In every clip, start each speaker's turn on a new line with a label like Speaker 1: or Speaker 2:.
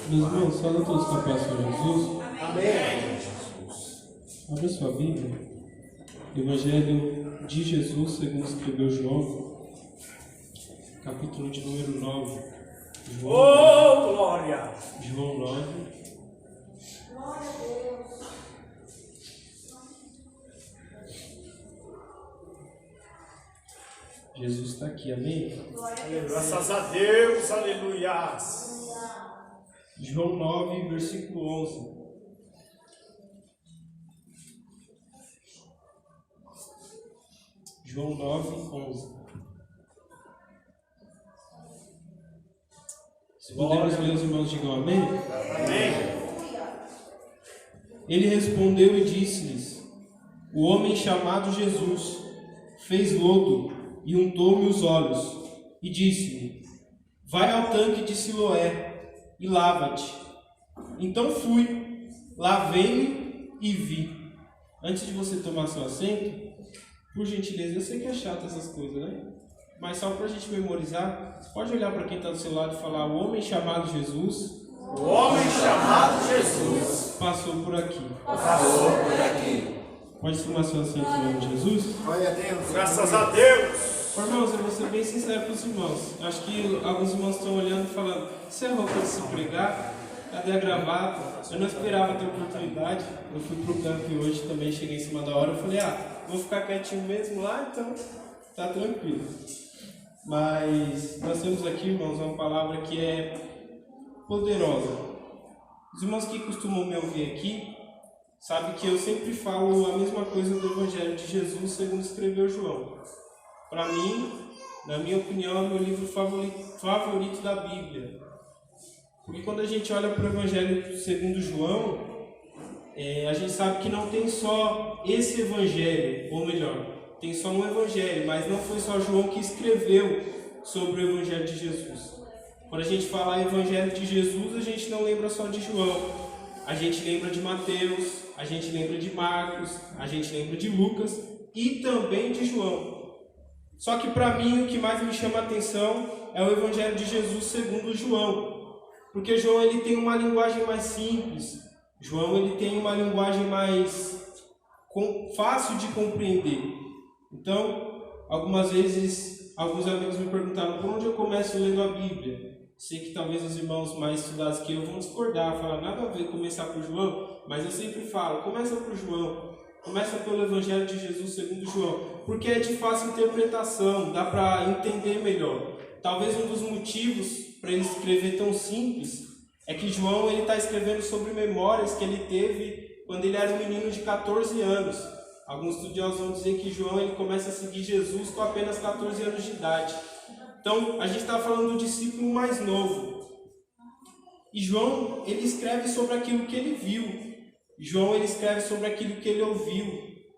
Speaker 1: Meus irmãos, fala todos com a paz de Jesus.
Speaker 2: Amém.
Speaker 1: Abra sua Bíblia. Evangelho de Jesus, segundo escreveu João, capítulo de número 9.
Speaker 2: Oh, glória!
Speaker 1: João 9.
Speaker 3: Glória a Deus.
Speaker 1: Jesus está aqui, amém?
Speaker 3: Glória a Deus.
Speaker 2: Graças a Deus, aleluias.
Speaker 1: João 9, versículo 11. João 9, 11. Se pudermos ler, os irmãos digam amém.
Speaker 2: Amém.
Speaker 1: Ele respondeu e disse-lhes: O homem chamado Jesus fez lodo e untou-me os olhos, e disse-me: Vai ao tanque de Siloé e lava-te. Então fui, lavei-me e vi. Antes de você tomar seu assento, por gentileza, eu sei que é chato essas coisas, né? Mas só para a gente memorizar, você pode olhar para quem está do seu lado e falar: O homem chamado Jesus
Speaker 2: O homem chamado Jesus
Speaker 1: passou por aqui.
Speaker 2: passou por aqui.
Speaker 1: Pode tomar seu assento em nome de Jesus?
Speaker 2: Glória a Deus. Graças a Deus.
Speaker 1: Irmãos, eu vou ser bem sincero para os irmãos. Acho que alguns irmãos estão olhando e falando: Isso é roupa de se pregar? Cadê a gravata? Eu não esperava ter oportunidade. Eu fui para o campo hoje também, cheguei em cima da hora. Eu falei: vou ficar quietinho mesmo lá, então tá tranquilo. Mas nós temos aqui, irmãos, uma palavra que é poderosa. Os irmãos que costumam me ouvir aqui sabem que eu sempre falo a mesma coisa do Evangelho de Jesus segundo escreveu João. Para mim, na minha opinião, é o meu livro favorito da Bíblia. Porque quando a gente olha para o Evangelho segundo João, a gente sabe que não tem só esse Evangelho, ou melhor, tem só um Evangelho, mas não foi só João que escreveu sobre o Evangelho de Jesus. Quando a gente fala Evangelho de Jesus, a gente não lembra só de João. A gente lembra de Mateus, a gente lembra de Marcos, a gente lembra de Lucas e também de João. Só que para mim o que mais me chama a atenção é o Evangelho de Jesus segundo João. Porque João ele tem uma linguagem mais simples. João ele tem uma linguagem mais fácil de compreender. Então, algumas vezes, alguns amigos me perguntaram: por onde eu começo lendo a Bíblia? Sei que talvez os irmãos mais estudados que eu vão discordar, falar nada a ver começar por João, mas eu sempre falo: começa por João, começa pelo Evangelho de Jesus segundo João, porque é de fácil interpretação, dá para entender melhor. Talvez um dos motivos para ele escrever tão simples é que João está escrevendo sobre memórias que ele teve quando ele era um menino de 14 anos. Alguns estudiosos vão dizer que João ele começa a seguir Jesus com apenas 14 anos de idade. Então, a gente está falando do discípulo mais novo. E João, ele escreve sobre aquilo que ele viu. João, ele escreve sobre aquilo que ele ouviu.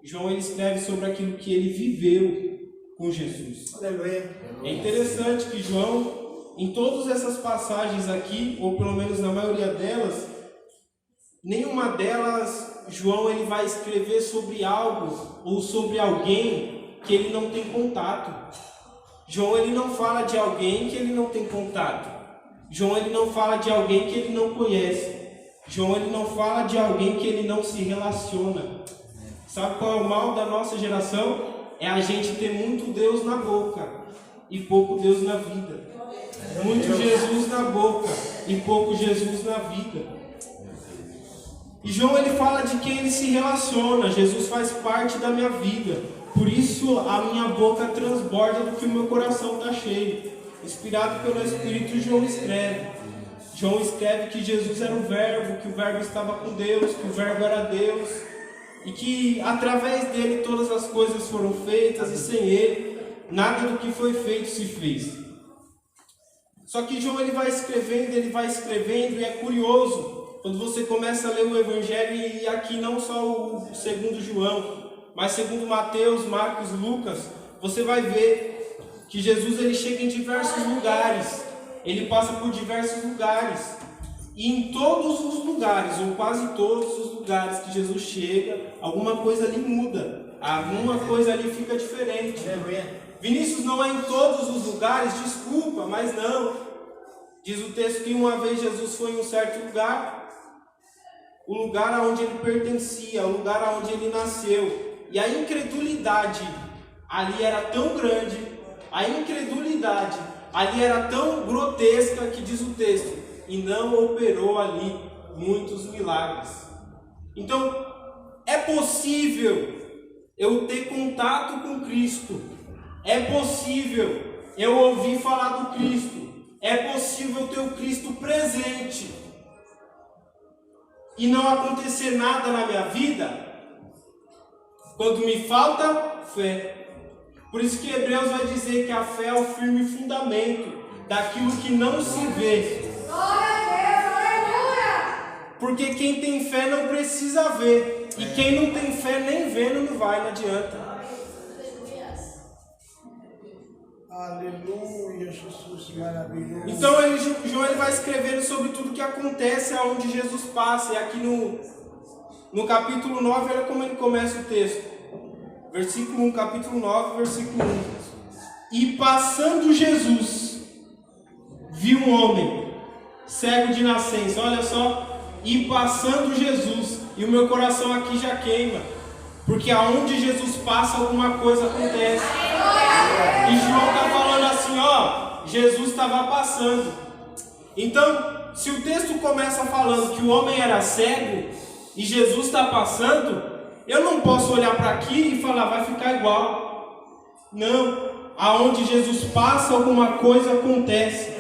Speaker 1: João, ele escreve sobre aquilo que ele viveu com Jesus.
Speaker 2: Aleluia.
Speaker 1: É interessante que João, em todas essas passagens aqui, ou pelo menos na maioria delas, nenhuma delas, João ele vai escrever sobre algo ou sobre alguém que ele não tem contato. João ele não fala de alguém que ele não tem contato. João ele não fala de alguém que ele não conhece. João ele não fala de alguém que ele não se relaciona. Sabe qual é o mal da nossa geração? É a gente ter muito Deus na boca e pouco Deus na vida. Muito Jesus na boca e pouco Jesus na vida. E João ele fala de quem ele se relaciona. Jesus faz parte da minha vida. Por isso a minha boca transborda do que o meu coração está cheio. Inspirado pelo Espírito, João escreve. João escreve que Jesus era o Verbo, que o Verbo estava com Deus, que o Verbo era Deus. E que através dele todas as coisas foram feitas e sem ele nada do que foi feito se fez. Só que João ele vai escrevendo e é curioso. Quando você começa a ler o Evangelho, e aqui não só o segundo João, mas segundo Mateus, Marcos, Lucas, você vai ver que Jesus ele chega em diversos lugares, ele passa por diversos lugares, e em todos os lugares, ou quase todos os lugares que Jesus chega, alguma coisa ali muda, alguma coisa ali fica diferente. Vinícius, não é em todos os lugares, desculpa, mas não. Diz o texto que uma vez Jesus foi em um certo lugar, o lugar aonde ele pertencia, o lugar aonde ele nasceu. E a incredulidade ali era tão grande, a incredulidade ali era tão grotesca que diz o texto, e não operou ali muitos milagres. Então, é possível eu ter contato com Cristo, é possível eu ouvir falar do Cristo, é possível ter o Cristo presente e não acontecer nada na minha vida quando me falta fé. Por isso que Hebreus vai dizer que a fé é o firme fundamento daquilo que não se vê.
Speaker 3: Glória a Deus, aleluia!
Speaker 1: Porque quem tem fé não precisa ver. E quem não tem fé nem vendo não vai, não adianta.
Speaker 4: Aleluia, Jesus maravilhoso.
Speaker 1: Então João ele vai escrevendo sobre tudo que acontece aonde Jesus passa. E aqui no capítulo 9, olha como ele começa o texto. Versículo 1, capítulo 9, versículo 1. E passando Jesus, viu um homem, cego de nascença. Olha só. E passando Jesus. E o meu coração aqui já queima. Porque aonde Jesus passa, alguma coisa acontece. E João está falando assim, ó, Jesus estava passando. Então, se o texto começa falando que o homem era cego e Jesus está passando, eu não posso olhar para aqui e falar, vai ficar igual. Não, aonde Jesus passa, alguma coisa acontece.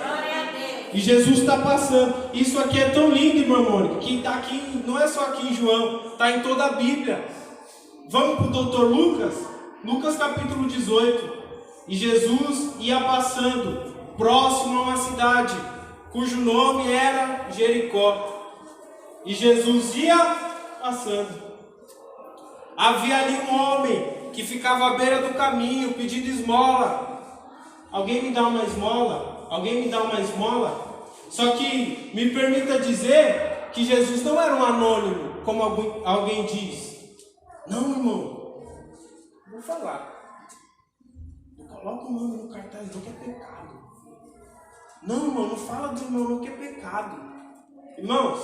Speaker 1: E Jesus está passando. Isso aqui é tão lindo, irmã Mônica, que está aqui, não é só aqui em João, está em toda a Bíblia. Vamos para o doutor Lucas, Lucas capítulo 18. E Jesus ia passando, próximo a uma cidade, cujo nome era Jericó. E Jesus ia passando. Havia ali um homem que ficava à beira do caminho, pedindo esmola. Alguém me dá uma esmola? Alguém me dá uma esmola? Só que me permita dizer que Jesus não era um anônimo, como alguém diz. Não, irmão, vou falar. Coloca o nome no cartaz, não que é pecado. Não, irmão, não fala do irmão, não que é pecado. Irmãos,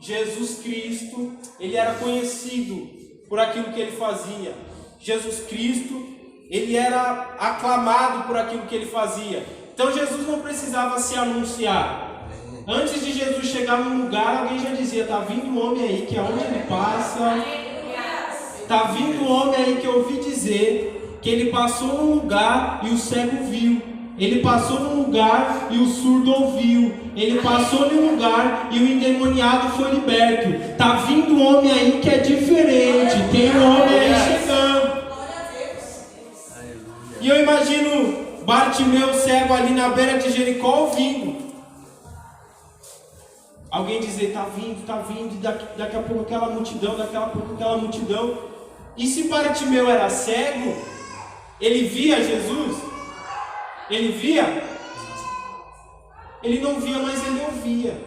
Speaker 1: Jesus Cristo, ele era conhecido por aquilo que ele fazia. Jesus Cristo, ele era aclamado por aquilo que ele fazia. Então Jesus não precisava se anunciar. Antes de Jesus chegar num lugar, alguém já dizia, está vindo um homem aí que aonde ele passa, está vindo um homem aí que eu ouvi dizer que ele passou num lugar e o cego viu. Ele passou num lugar e o surdo ouviu. Ele passou num lugar e o endemoniado foi liberto. Está vindo um homem aí que é diferente. Tem um homem aí chegando. E eu imagino Bartimeu cego ali na beira de Jericó ouvindo. Alguém dizer, está vindo, daqui a pouco aquela multidão, daqui a pouco aquela multidão. E se Bartimeu era cego, ele via Jesus? Ele via? Ele não via, mas ele ouvia.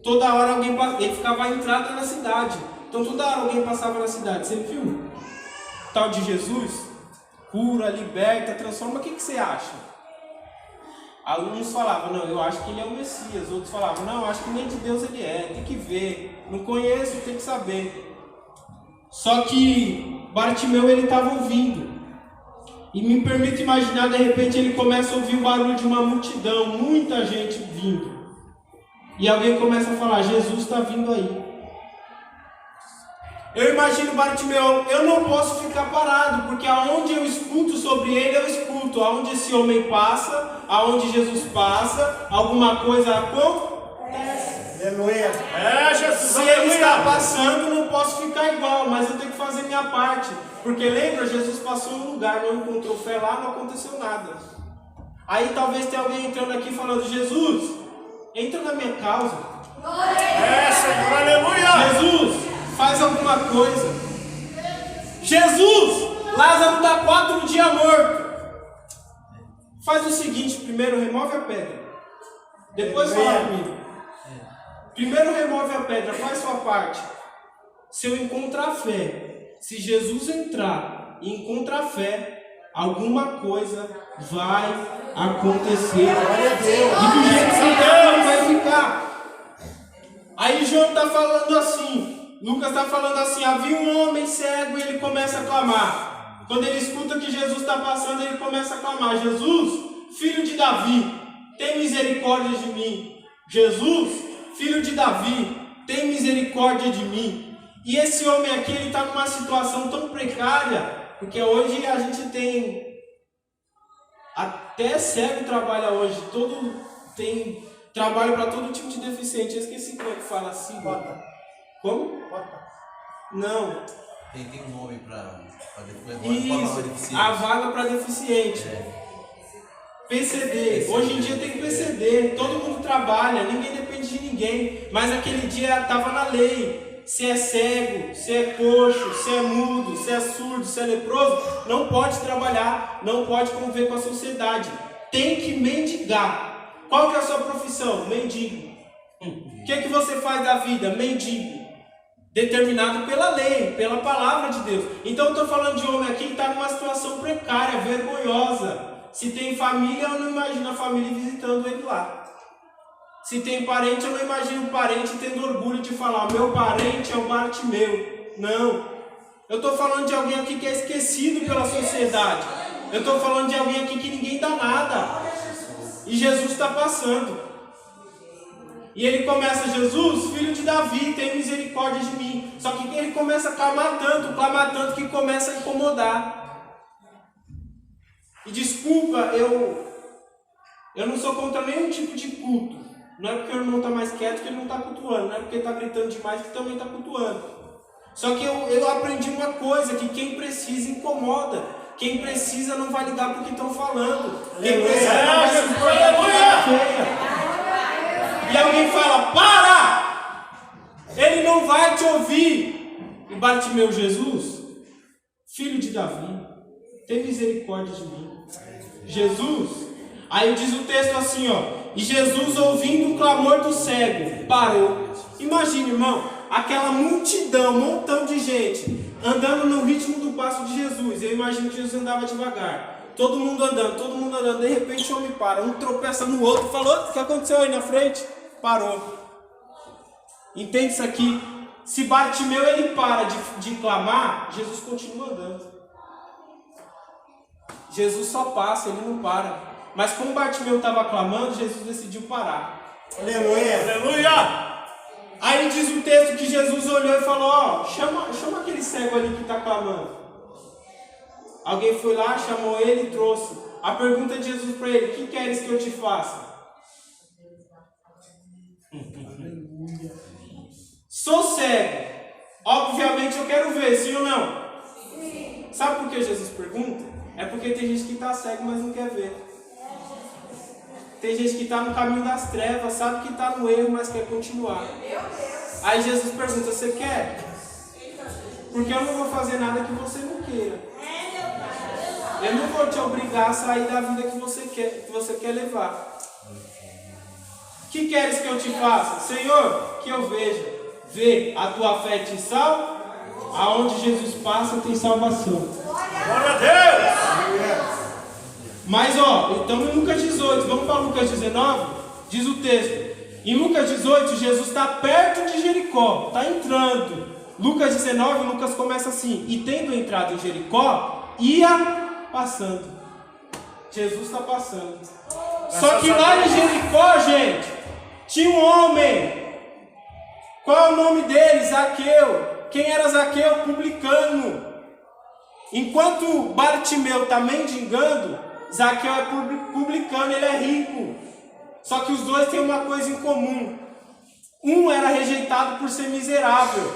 Speaker 1: Toda hora alguém passava, ele ficava à entrada na cidade. Então toda hora alguém passava na cidade. Você viu? Tal de Jesus? Cura, liberta, transforma. O que você acha? Alguns falavam, não, eu acho que ele é o Messias. Outros falavam, não, eu acho que nem de Deus ele é. Tem que ver. Não conheço, tem que saber. Só que Bartimeu, ele estava ouvindo. E me permite imaginar, de repente ele começa a ouvir o barulho de uma multidão, muita gente vindo. E alguém começa a falar, Jesus está vindo aí. Eu imagino Bartimeu, eu não posso ficar parado, porque aonde eu escuto sobre ele, eu escuto. Aonde esse homem passa, aonde Jesus passa, alguma coisa acontece.
Speaker 4: Aleluia.
Speaker 2: Jesus,
Speaker 1: Se ele está passando, não posso ficar igual, mas eu tenho que fazer minha parte. Porque lembra, Jesus passou num lugar, não encontrou fé lá, não aconteceu nada. Aí talvez tenha alguém entrando aqui falando, Jesus, entra na minha causa.
Speaker 2: Senhor, aleluia.
Speaker 1: Jesus, faz alguma coisa. Jesus, Lázaro está 4 dias morto. Faz o seguinte, primeiro remove a pedra. Depois fala comigo. Primeiro remove a pedra, faz sua parte. Se eu encontrar fé, se Jesus entrar e encontrar fé, alguma coisa vai acontecer. E do jeito que não vai ficar. Aí João está falando assim, Lucas está falando assim, havia um homem cego e ele começa a clamar. Quando ele escuta que Jesus está passando, ele começa a clamar: Jesus, filho de Davi, tem misericórdia de mim. Jesus, filho de Davi, tem misericórdia de mim. E esse homem aqui, ele está numa situação tão precária, porque hoje a gente tem, até cego trabalha hoje, tem trabalho para todo tipo de deficiente. Eu esqueci como é que fala assim. Como? Não.
Speaker 5: Tem um nome para
Speaker 1: isso, a vaga para deficiente. PCD. Hoje em dia tem PCD. Todo mundo trabalha, ninguém depende de ninguém. Mas aquele dia estava na lei. Se é cego, se é coxo, se é mudo, se é surdo, se é leproso, não pode trabalhar, não pode conviver com a sociedade. Tem que mendigar. Qual que é a sua profissão? Mendigo. O que você faz da vida? Mendigo. Determinado pela lei, pela palavra de Deus. Então eu estou falando de homem aqui que está numa situação precária, vergonhosa. Se tem família, eu não imagino a família visitando ele lá. Se tem parente, eu não imagino o parente tendo orgulho de falar: meu parente é o Bartimeu. Não. Eu estou falando de alguém aqui que é esquecido pela sociedade. Eu estou falando de alguém aqui que ninguém dá nada. E Jesus está passando. E ele começa: Jesus, filho de Davi, tem misericórdia de mim. Só que ele começa a clamar tanto que começa a incomodar. E desculpa, eu não sou contra nenhum tipo de culto. Não é porque o irmão está mais quieto que ele não está cultuando. Não é porque ele está gritando demais que também está cultuando. Só que eu aprendi uma coisa, que quem precisa incomoda. Quem precisa não vai ligar porque estão falando. Quem precisa não vai se importar com a feia. E alguém fala: para! Ele não vai te ouvir. E Bartimeu: Jesus, filho de Davi, tem misericórdia de mim. Jesus. Aí diz o texto assim, ó: e Jesus, ouvindo o clamor do cego, parou. Imagina, irmão, aquela multidão, um montão de gente, andando no ritmo do passo de Jesus. Eu imagino que Jesus andava devagar. Todo mundo andando. De repente o homem para, um tropeça no outro, falou: o que aconteceu aí na frente? Parou. Entende isso aqui? Se Bartimeu ele para de clamar, Jesus continua andando. Jesus só passa, ele não para. Mas como Bartimeu estava clamando, Jesus decidiu parar.
Speaker 2: Aleluia! Aleluia!
Speaker 1: Aí diz o texto que Jesus olhou e falou: ó, chama aquele cego ali que está clamando. Alguém foi lá, chamou ele e trouxe. A pergunta de Jesus para ele: o que queres que eu te faça? Sou cego. Obviamente eu quero ver, sim ou não? Sim. Sabe por que Jesus pergunta? É porque tem gente que está cego, mas não quer ver. Tem gente que está no caminho das trevas, sabe que está no erro, mas quer continuar. Aí Jesus pergunta: você quer? Porque eu não vou fazer nada que você não queira. Eu não vou te obrigar a sair da vida que você quer levar. O que queres que eu te faça? Senhor, que eu veja. Vê, a tua fé te salva. Aonde Jesus passa tem salvação.
Speaker 2: Glória a Deus!
Speaker 1: Mas estamos em Lucas 18, vamos para Lucas 19, diz o texto. Em Lucas 18, Jesus está perto de Jericó, está entrando. Lucas 19, Lucas começa assim: e tendo entrado em Jericó, ia passando. Jesus está passando. Só que lá em Jericó, gente, tinha um homem. Qual é o nome dele? Zaqueu. Quem era Zaqueu? Publicano. Enquanto Bartimeu está mendigando, Zaqueu é publicano, ele é rico. Só que os dois têm uma coisa em comum. Um era rejeitado por ser miserável.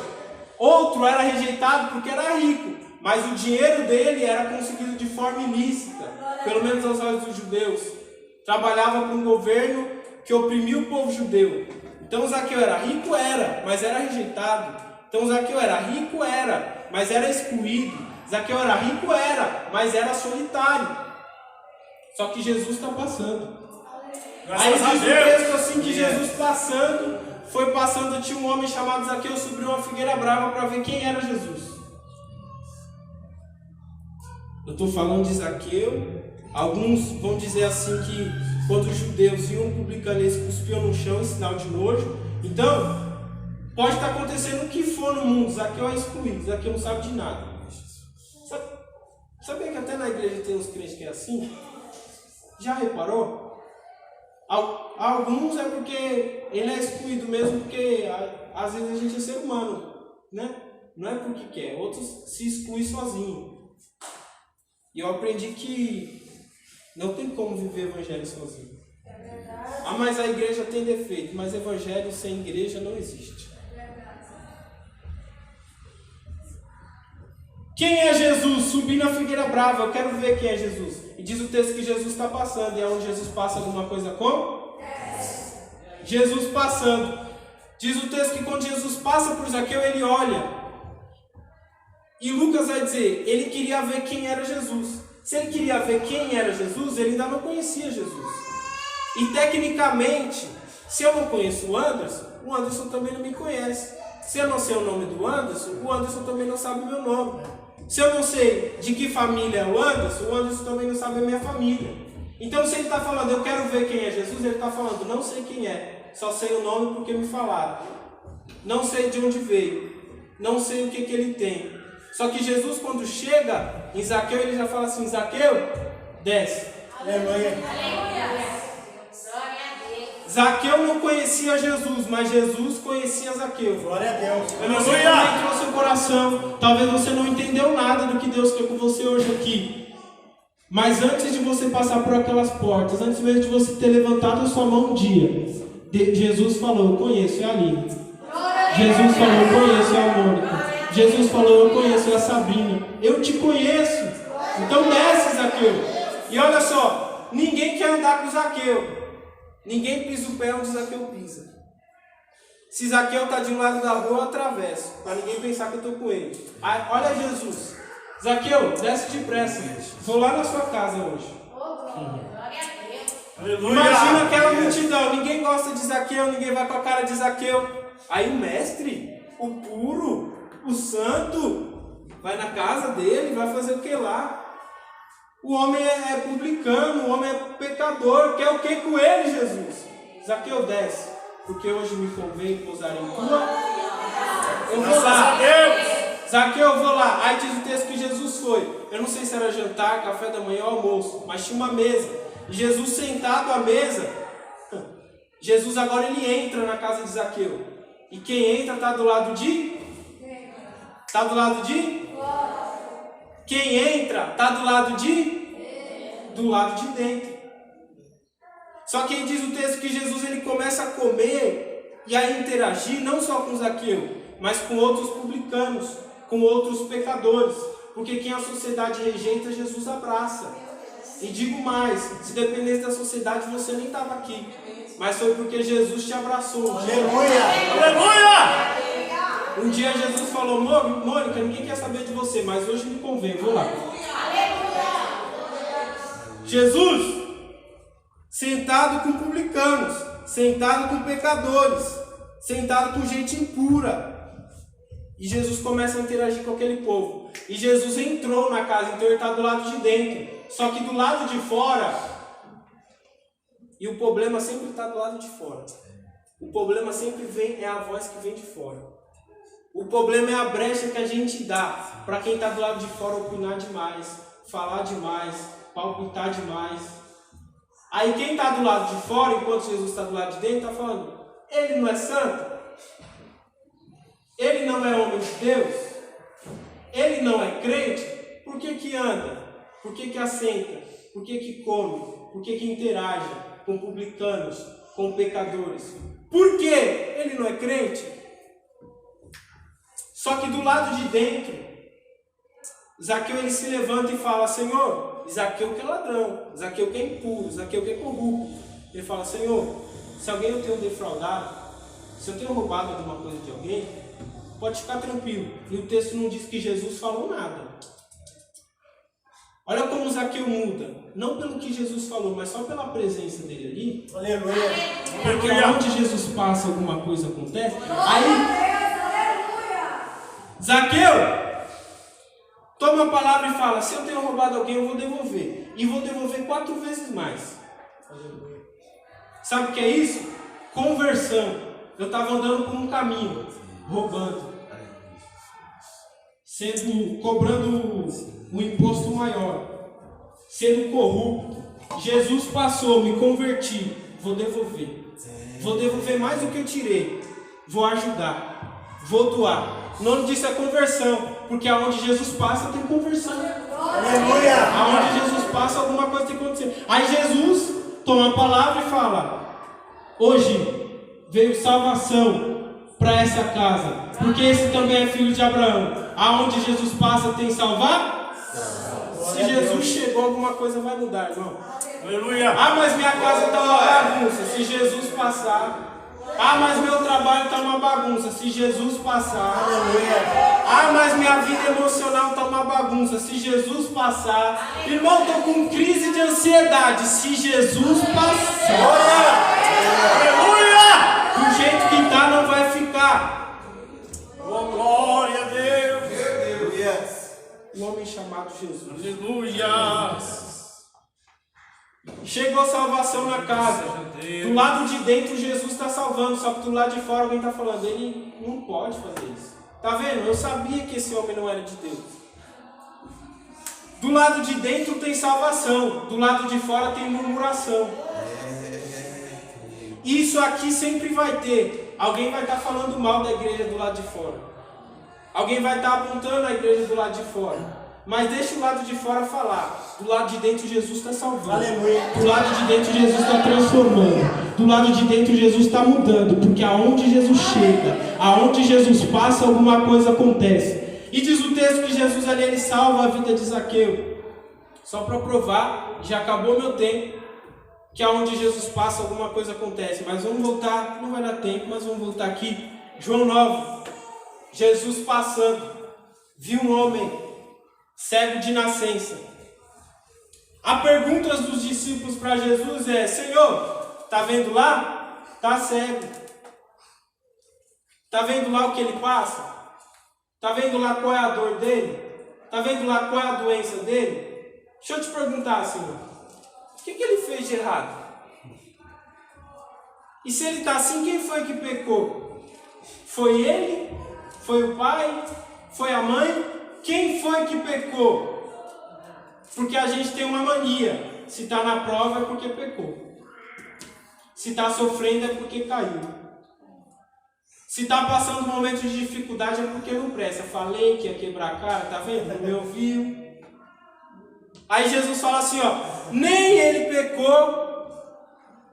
Speaker 1: Outro era rejeitado porque era rico. Mas o dinheiro dele era conseguido de forma ilícita. Pelo menos aos olhos dos judeus. Trabalhava para um governo que oprimia o povo judeu. Então Zaqueu era rico? Era, mas era rejeitado. Então Zaqueu era rico? Era, mas era excluído. Zaqueu era rico? Era, mas era solitário. Só que Jesus está passando. Aí diz o texto assim que Jesus foi passando, tinha um homem chamado Zaqueu, subiu uma figueira brava para ver quem era Jesus. Eu estou falando de Zaqueu. Alguns vão dizer assim que quando os judeus iam publicando, eles cuspiam no chão em sinal de nojo. Então, pode estar acontecendo o que for no mundo. Zaqueu é excluído, Zaqueu não sabe de nada. Sabia que até na igreja tem uns crentes que é assim? Já reparou? Alguns é porque ele é excluído mesmo, porque às vezes a gente é ser humano, né? Não é porque quer, outros se excluem sozinho. E eu aprendi que não tem como viver evangelho sozinho. Ah, mas a igreja tem defeito, mas evangelho sem igreja não existe. Quem é Jesus? Subi na figueira brava, eu quero ver quem é Jesus. E diz o texto que Jesus está passando, e é onde Jesus passa alguma coisa como? Jesus passando. Diz o texto que quando Jesus passa por Zaqueu, ele olha. E Lucas vai dizer, ele queria ver quem era Jesus. Se ele queria ver quem era Jesus, ele ainda não conhecia Jesus. E tecnicamente, se eu não conheço o Anderson também não me conhece. Se eu não sei o nome do o Anderson também não sabe o meu nome. Se eu não sei de que família é o Anderson também não sabe a minha família. Então se ele está falando, eu quero ver quem é Jesus, ele está falando, não sei quem é, só sei o nome porque me falaram. Não sei de onde veio, não sei o que ele tem. Só que Jesus, quando chega em Zaqueu, ele já fala assim, Zaqueu, desce.
Speaker 4: Aleluia.
Speaker 1: Zaqueu não conhecia Jesus, mas Jesus conhecia Zaqueu.
Speaker 4: Glória a Deus.
Speaker 1: Eu não sei como entrou no seu coração. Talvez você não entendeu nada do que Deus quer com você hoje aqui. Mas antes de você passar por aquelas portas, antes mesmo de você ter levantado a sua mão um dia, Jesus falou, eu conheço, é a Aline. Jesus falou, eu conheço, é a Mônica. Jesus falou, eu conheço, é a Sabrina. Eu te conheço. Então desce, Zaqueu. E olha só, ninguém quer andar com Zaqueu. Ninguém pisa o pé onde Zaqueu pisa. Se Zaqueu está de um lado da rua, eu atravesso, para ninguém pensar que eu estou com ele. Aí, olha Jesus. Zaqueu, desce depressa. Vou lá na sua casa hoje. Imagina aquela multidão. Ninguém gosta de Zaqueu, ninguém vai com a cara de Zaqueu. Aí o mestre, o puro, o santo, vai na casa dele, vai fazer o que lá? O homem é publicano, o homem é pecador. Quer o que com ele, Jesus? Zaqueu, desce, porque hoje me convém pousar em tua. Eu vou lá. Zaqueu, eu vou lá. Aí diz o texto que Jesus foi. Eu não sei se era jantar, café da manhã ou almoço, mas tinha uma mesa. E Jesus sentado à mesa, Jesus agora ele entra na casa de Zaqueu. E quem entra está do lado de? Está do lado de? Quem entra está do lado de? Do lado de dentro. Só que diz o texto que Jesus ele começa a comer e a interagir não só com Zaqueu, mas com outros publicanos, com outros pecadores. Porque quem a sociedade rejeita, Jesus abraça. E digo mais, se dependesse da sociedade você nem estava aqui. Mas foi porque Jesus te abraçou.
Speaker 4: Aleluia.
Speaker 2: Aleluia.
Speaker 1: Um dia Jesus falou, Mônica, ninguém quer saber de você, mas hoje me convém, vou lá. Jesus, sentado com publicanos, sentado com pecadores, sentado com gente impura. E Jesus começa a interagir com aquele povo. E Jesus entrou na casa, então ele está do lado de dentro. Só que do lado de fora, e o problema sempre está do lado de fora. O problema sempre vem, é a voz que vem de fora. O problema é a brecha que a gente dá para quem está do lado de fora opinar demais, falar demais, palpitar demais. Aí quem está do lado de fora, enquanto Jesus está do lado de dentro, está falando, ele não é santo? Ele não é homem de Deus? Ele não é crente? Por que anda? Por que assenta? Por que come? Por que interage com publicanos, com pecadores? Por que ele não é crente? Só que do lado de dentro, Zaqueu ele se levanta e fala, Senhor, Zaqueu que é ladrão, Zaqueu que é impuro, Zaqueu que é corrupto. Ele fala, Senhor, se alguém eu tenho defraudado, se eu tenho roubado alguma coisa de alguém, pode ficar tranquilo. E o texto não diz que Jesus falou nada. Olha como Zaqueu muda. Não pelo que Jesus falou, mas só pela presença dele ali.
Speaker 4: Aleluia.
Speaker 1: Porque onde Jesus passa, alguma coisa acontece. Aí, Zaqueu, toma a palavra e fala, se eu tenho roubado alguém, eu vou devolver. E vou devolver 4 vezes mais. Sabe o que é isso? Conversão. Eu estava andando por um caminho, roubando, cobrando um imposto maior, sendo corrupto. Jesus passou, me converti, vou devolver. Vou devolver mais do que eu tirei. Vou ajudar, vou doar. O nome disso é conversão, porque aonde Jesus passa tem conversão.
Speaker 2: Aleluia!
Speaker 1: Aonde Jesus passa alguma coisa tem que acontecer. Aí Jesus toma a palavra e fala, hoje veio salvação para essa casa, porque esse também é filho de Abraão. Aonde Jesus passa tem salvar? Se Jesus chegou, alguma coisa vai mudar, irmão.
Speaker 2: Aleluia!
Speaker 1: Ah, mas minha casa está uma bagunça. Se Jesus passar. Ah, mas meu trabalho está uma bagunça. Se Jesus passar.
Speaker 2: Aleluia!
Speaker 1: Ah, mas minha vida emocional está uma bagunça. Se Jesus passar. Irmão, estou com crise de ansiedade. Se Jesus passar.
Speaker 2: Aleluia!
Speaker 1: Do jeito que está, não vai ficar.
Speaker 2: Oh, glória a Deus!
Speaker 1: Um homem chamado Jesus.
Speaker 2: Aleluia!
Speaker 1: Chegou salvação na casa. Do lado de dentro Jesus está salvando, só que do lado de fora alguém está falando, ele não pode fazer isso. Tá vendo? Eu sabia que esse homem não era de Deus. Do lado de dentro tem salvação, do lado de fora tem murmuração. Isso aqui sempre vai ter. Alguém vai estar falando mal da igreja do lado de fora. Alguém vai estar apontando a igreja do lado de fora. Mas deixa o lado de fora falar. Do lado de dentro Jesus está salvando.
Speaker 2: Aleluia.
Speaker 1: Do lado de dentro Jesus está transformando. Do lado de dentro Jesus está mudando. Porque aonde Jesus chega, aonde Jesus passa, alguma coisa acontece. E diz o texto que Jesus ali ele salva a vida de Zaqueu. Só para provar, já acabou meu tempo, que aonde Jesus passa, alguma coisa acontece. Mas vamos voltar, não vai dar tempo, mas vamos voltar aqui. João 9. Jesus passando, viu um homem cego de nascença. A pergunta dos discípulos para Jesus é: Senhor, está vendo lá? Está cego. Está vendo lá o que ele passa? Está vendo lá qual é a dor dele? Está vendo lá qual é a doença dele? Deixa eu te perguntar, Senhor, o que ele fez de errado? E se ele está assim, quem foi que pecou? Foi ele? Foi o pai? Foi a mãe? Quem foi que pecou? Porque a gente tem uma mania. Se está na prova é porque pecou. Se está sofrendo é porque caiu. Se está passando momentos de dificuldade é porque não presta. Falei que ia quebrar a cara, tá vendo? Não me ouviu. Aí Jesus fala assim, ó. Nem ele pecou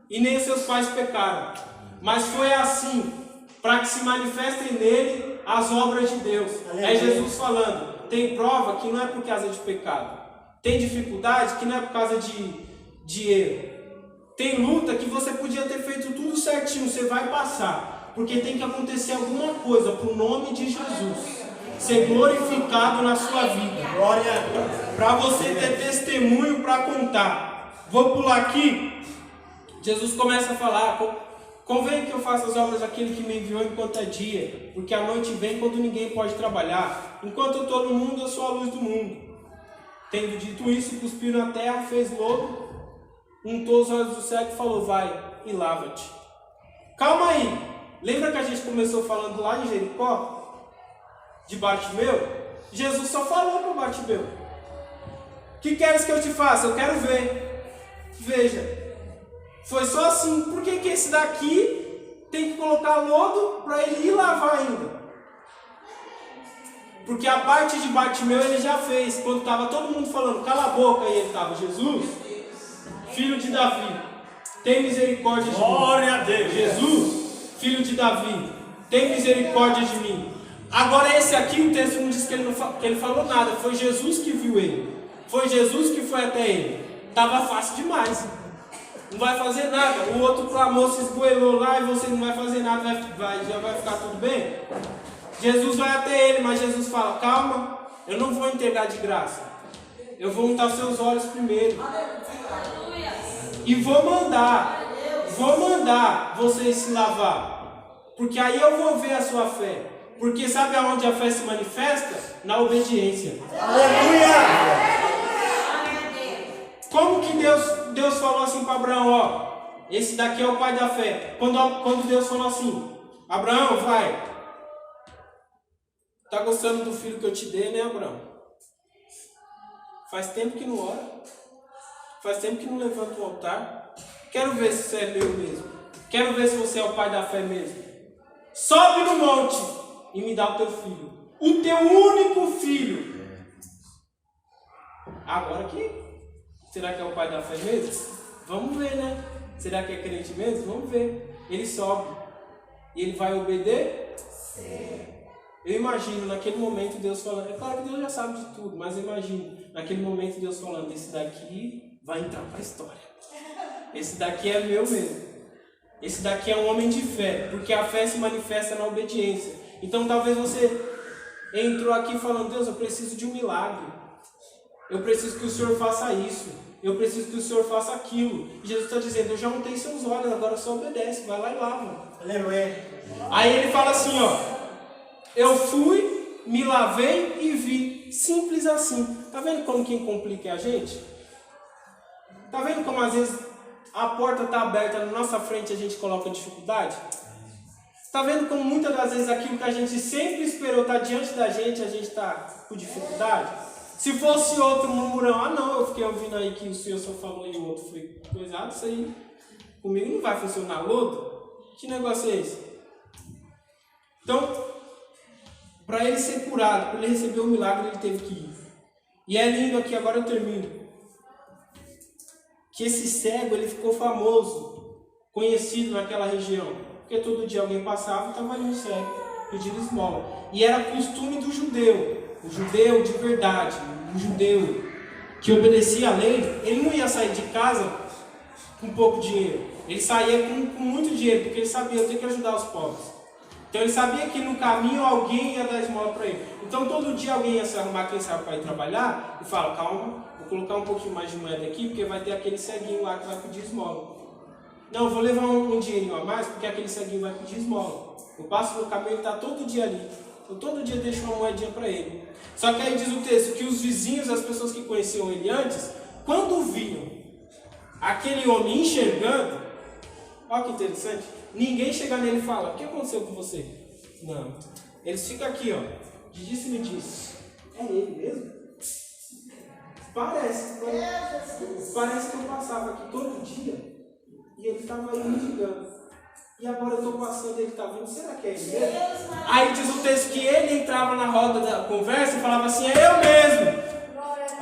Speaker 1: e nem seus pais pecaram. Mas foi assim, para que se manifestem nele as obras de Deus. É Jesus falando. Tem prova que não é por causa de pecado. Tem dificuldade que não é por causa de erro. Tem luta que você podia ter feito tudo certinho, você vai passar. Porque tem que acontecer alguma coisa para o nome de Jesus ser glorificado na sua vida.
Speaker 2: Glória.
Speaker 1: Para você ter testemunho para contar. Vou pular aqui. Jesus começa a falar: convém que eu faça as obras daquele que me enviou enquanto é dia, porque a noite vem quando ninguém pode trabalhar. Enquanto eu estou no mundo, eu sou a luz do mundo. Tendo dito isso, cuspiu na terra, fez lodo, untou os olhos do cego e falou: vai e lava-te. Calma aí. Lembra que a gente começou falando lá em Jericó? De Bartimeu? Jesus só falou para Bartimeu: o que queres que eu te faça? Eu quero ver. Veja. Foi só assim. Por que esse daqui tem que colocar lodo para ele ir lavar ainda? Porque a parte de Bartimeu ele já fez. Quando estava todo mundo falando, cala a boca, e ele estava: Jesus, filho de Davi, tem misericórdia de mim.
Speaker 2: Glória a Deus.
Speaker 1: Jesus, filho de Davi, tem misericórdia de mim. Agora esse aqui, o texto não diz que ele falou nada. Foi Jesus que viu ele. Foi Jesus que foi até ele. Estava fácil demais. Não vai fazer nada. O outro clamou, se esgoelou lá e você não vai fazer nada, já vai ficar tudo bem? Jesus vai até ele, mas Jesus fala: calma, eu não vou entregar de graça. Eu vou untar seus olhos primeiro. E vou mandar vocês se lavar. Porque aí eu vou ver a sua fé. Porque sabe aonde a fé se manifesta? Na obediência.
Speaker 2: Aleluia!
Speaker 1: Como que Deus falou assim para Abraão, ó, esse daqui é o pai da fé. Quando Deus falou assim, Abraão, vai. Tá gostando do filho que eu te dei, né, Abraão? Faz tempo que não ora. Faz tempo que não levanta o altar. Quero ver se você é meu mesmo. Quero ver se você é o pai da fé mesmo. Sobe no monte e me dá o teu filho. O teu único filho. Agora que... Será que é o pai da fé mesmo? Vamos ver, né? Será que é crente mesmo? Vamos ver. Ele sobe. E ele vai obedecer? Eu imagino naquele momento Deus falando. É claro que Deus já sabe de tudo, mas eu imagino naquele momento Deus falando: esse daqui vai entrar para a história. Esse daqui é meu mesmo. Esse daqui é um homem de fé. Porque a fé se manifesta na obediência. Então talvez você entrou aqui falando: Deus, eu preciso de um milagre. Eu preciso que o Senhor faça isso. Eu preciso que o Senhor faça aquilo. E Jesus está dizendo: eu já untei seus olhos, agora só obedece. Vai lá e lava.
Speaker 2: Aleluia!
Speaker 1: Aí ele fala assim, ó: eu fui, me lavei e vi. Simples assim. Tá vendo como quem complica é a gente? Tá vendo como às vezes a porta está aberta na nossa frente e a gente coloca dificuldade? Tá vendo como muitas das vezes aquilo que a gente sempre esperou está diante da gente, a gente está com dificuldade? Se fosse outro murmurão, ah não, eu fiquei ouvindo aí que o Senhor só falou e o outro foi coisado, isso aí comigo não vai funcionar, lodo? Que negócio é esse? Então, para ele ser curado, para ele receber o milagre, ele teve que ir. E é lindo aqui, agora eu termino, que esse cego, ele ficou famoso, conhecido naquela região, porque todo dia alguém passava e estava ali um cego, pedindo esmola. E era costume do judeu, o judeu de verdade, o judeu que obedecia à lei, ele não ia sair de casa com pouco dinheiro. Ele saía com muito dinheiro, porque ele sabia: eu tenho que ajudar os pobres. Então ele sabia que no caminho alguém ia dar esmola para ele. Então todo dia alguém ia se arrumar, quem sabe, para ir trabalhar, e fala: calma, vou colocar um pouquinho mais de moeda aqui, porque vai ter aquele ceguinho lá que vai pedir esmola. Não, vou levar um dinheirinho a mais, porque aquele ceguinho vai pedir esmola. Eu passo no caminho, ele está todo dia ali. Eu todo dia deixo uma moedinha para ele. Só que aí diz o texto que os vizinhos, as pessoas que conheciam ele antes, quando viam aquele homem enxergando, olha que interessante, ninguém chega nele e fala: o que aconteceu com você? Não. Eles ficam aqui, ó, de disse-me disse. É ele mesmo? Parece que eu passava aqui todo dia e ele estava aí me ligando. E agora eu estou passando e ele está vindo. Será que é ele mesmo? Aí diz o texto que ele entrava na roda da conversa e falava assim: é eu mesmo.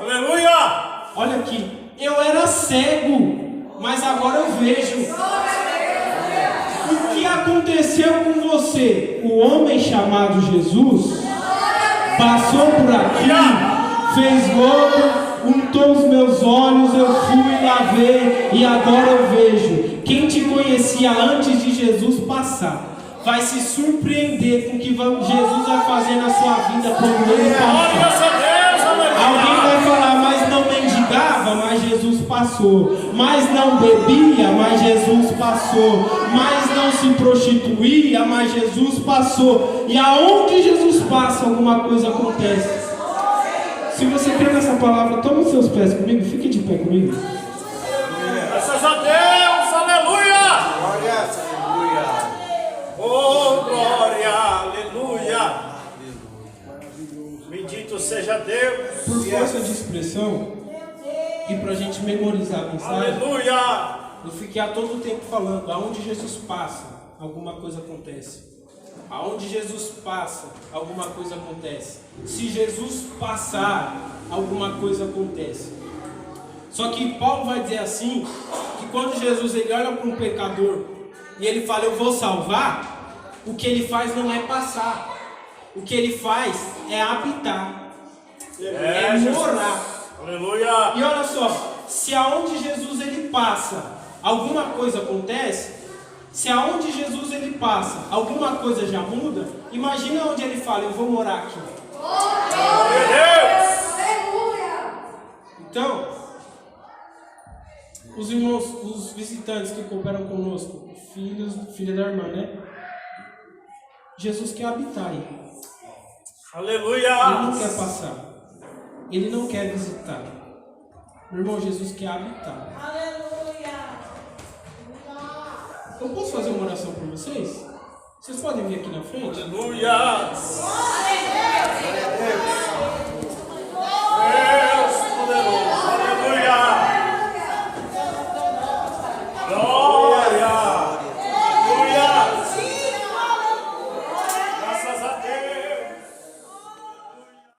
Speaker 2: Aleluia!
Speaker 1: Olha aqui, eu era cego, mas agora eu vejo. O que aconteceu com você? O homem chamado Jesus passou por aqui, fez lodo, untou os meus olhos, eu fui, lavei e agora eu vejo. Quem te conhecia antes de Jesus passar vai se surpreender com o que Jesus vai fazer na sua vida quando ele passar. Alguém vai falar: mas não mendigava, mas Jesus passou. Mas não bebia, mas Jesus passou. Mas não se prostituía, mas Jesus passou. E aonde Jesus passa, alguma coisa acontece. Se você crê nessa palavra, toma os seus pés comigo, fique de pé comigo.
Speaker 2: Graças a Deus, aleluia!
Speaker 5: Glória, aleluia.
Speaker 2: Oh, glória, aleluia! Bendito seja Deus.
Speaker 1: Por força de expressão e para a gente memorizar a mensagem,
Speaker 2: Aleluia!
Speaker 1: eu fiquei a todo tempo falando: aonde Jesus passa, alguma coisa acontece. Aonde Jesus passa, alguma coisa acontece. Se Jesus passar, alguma coisa acontece. Só que Paulo vai dizer assim, que quando Jesus ele olha para um pecador e ele fala: eu vou salvar, o que ele faz não é passar. O que ele faz é habitar. É morar.
Speaker 2: Aleluia!
Speaker 1: E olha só, se aonde Jesus ele passa, alguma coisa acontece, se aonde Jesus ele passa, alguma coisa já muda, imagina onde ele fala: eu vou morar aqui.
Speaker 2: Glória a Deus!
Speaker 3: Aleluia!
Speaker 1: Então, os irmãos, os visitantes que cooperam conosco, filha da irmã, né? Jesus quer habitar aí. Ele
Speaker 2: Aleluia.
Speaker 1: não quer passar. Ele não quer visitar. Meu irmão, Jesus quer habitar. Eu posso fazer uma oração por vocês? Vocês podem vir aqui na frente?
Speaker 2: Aleluia.